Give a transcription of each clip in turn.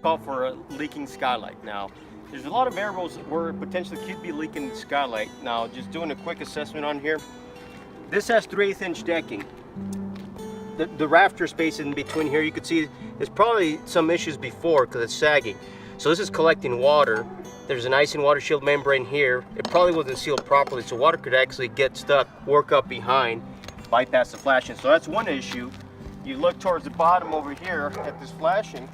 Call for a leaking skylight. Now, there's a lot of areas where it potentially could be leaking the skylight. Now, just doing a quick assessment on here. This has 3/8 inch decking. The rafter space in between here, you can see there's probably some issues before because it's sagging. So this is collecting water. There's an ice and water shield membrane here. It probably wasn't sealed properly, so water could actually get stuck, work up behind, bypass the flashing. So that's one issue. You look towards the bottom over here at this flashing.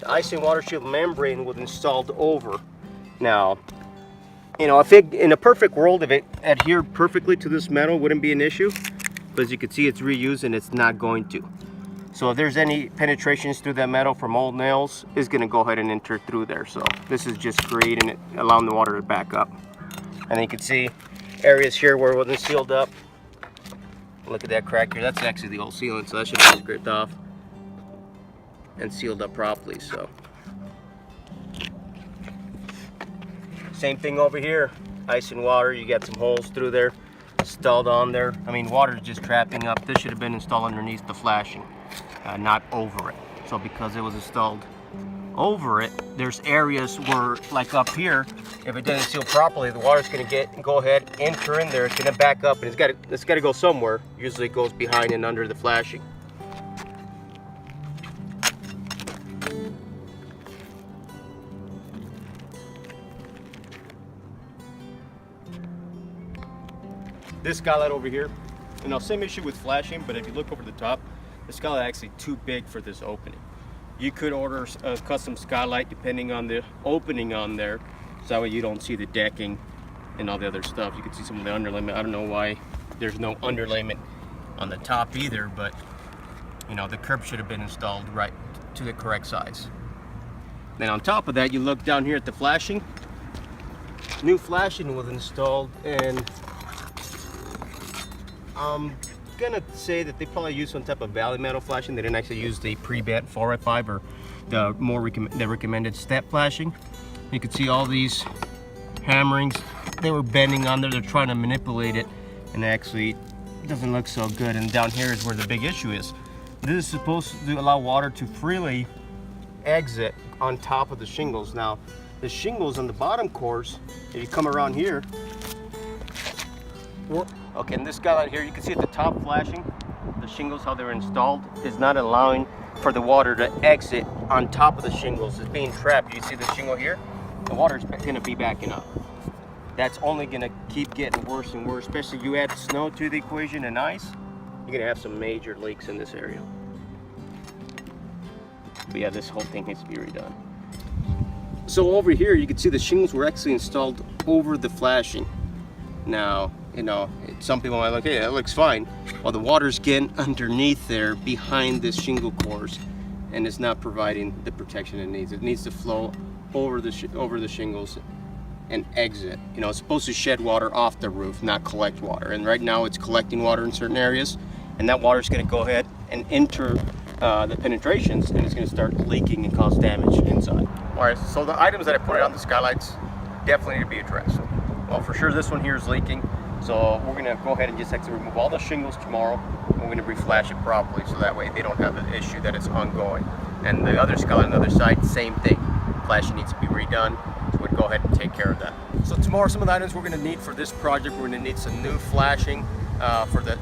The ice and water shield membrane was installed over. Now, you know, if it, in a perfect world, if it adhered perfectly to this metal, wouldn't be an issue. But as you can see, it's reused and it's not going to. So if there's any penetrations through that metal from old nails, it's going to go ahead and enter through there. So this is just creating it, allowing the water to back up. And you can see areas here where it wasn't sealed up. Look at that crack here. That's actually the old sealant, so that should have been scraped off and sealed up properly. So same thing over here. Ice and water. You got some holes through there, installed on there. I mean, water is just trapping up. This should have been installed underneath the flashing, not over it. So because it was installed over it, there's areas where, like up here, if it doesn't seal properly, the water's going to go ahead, enter in there. It's going to back up, and it's got to go somewhere. Usually it goes behind and under the flashing. This skylight over here, you know, same issue with flashing, but if you look over the top, the skylight is actually too big for this opening. You could order a custom skylight depending on the opening on there, so that way you don't see the decking and all the other stuff. You can see some of the underlayment. I don't know why there's no underlayment on the top either, but you know, the curb should have been installed right to the correct size. Then on top of that, you look down here at the flashing. New flashing was installed, and I'm gonna say that they probably used some type of valley metal flashing. They didn't actually use the pre-bent 4x5 or the the recommended step flashing. You can see all these hammerings. They were bending on there. They're trying to manipulate it, and actually it doesn't look so good. And down here is where the big issue is. This is supposed to allow water to freely exit on top of the shingles. Now, the shingles on the bottom course, if you come around here, okay, in this skylight here, you can see at the top flashing, the shingles, how they're installed, is not allowing for the water to exit on top of the shingles. It's being trapped. You see the shingle here? The water's going to be backing up. That's only going to keep getting worse and worse, especially you add snow to the equation and ice, you're going to have some major leaks in this area. But yeah, this whole thing needs to be redone. So over here, you can see the shingles were actually installed over the flashing. Now, you know, some people might look, hey, that looks fine. Well, the water's getting underneath there behind this shingle course, and it's not providing the protection it needs. It needs to flow over the shingles and exit. You know, it's supposed to shed water off the roof, not collect water. And right now it's collecting water in certain areas, and that water is going to go ahead and enter the penetrations, and it's going to start leaking and cause damage inside. All right, so the items that I put on the skylights definitely need to be addressed. Well, for sure this one here is leaking, so we're going to go ahead and just actually remove all the shingles tomorrow. We're going to reflash it properly, so that way they don't have the issue that it's ongoing. And the other skylight on the other side, same thing. Flashing needs to be redone, so we'd go ahead and take care of that. So tomorrow, some of the items we're going to need for this project, we're going to need some new flashing for the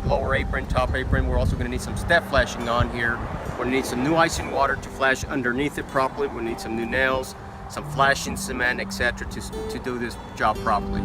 lower apron, top apron. We're also going to need some step flashing on here. We're going to need some new ice and water to flash underneath it properly. We're going to need some new nails, some flashing cement, etc. to do this job properly.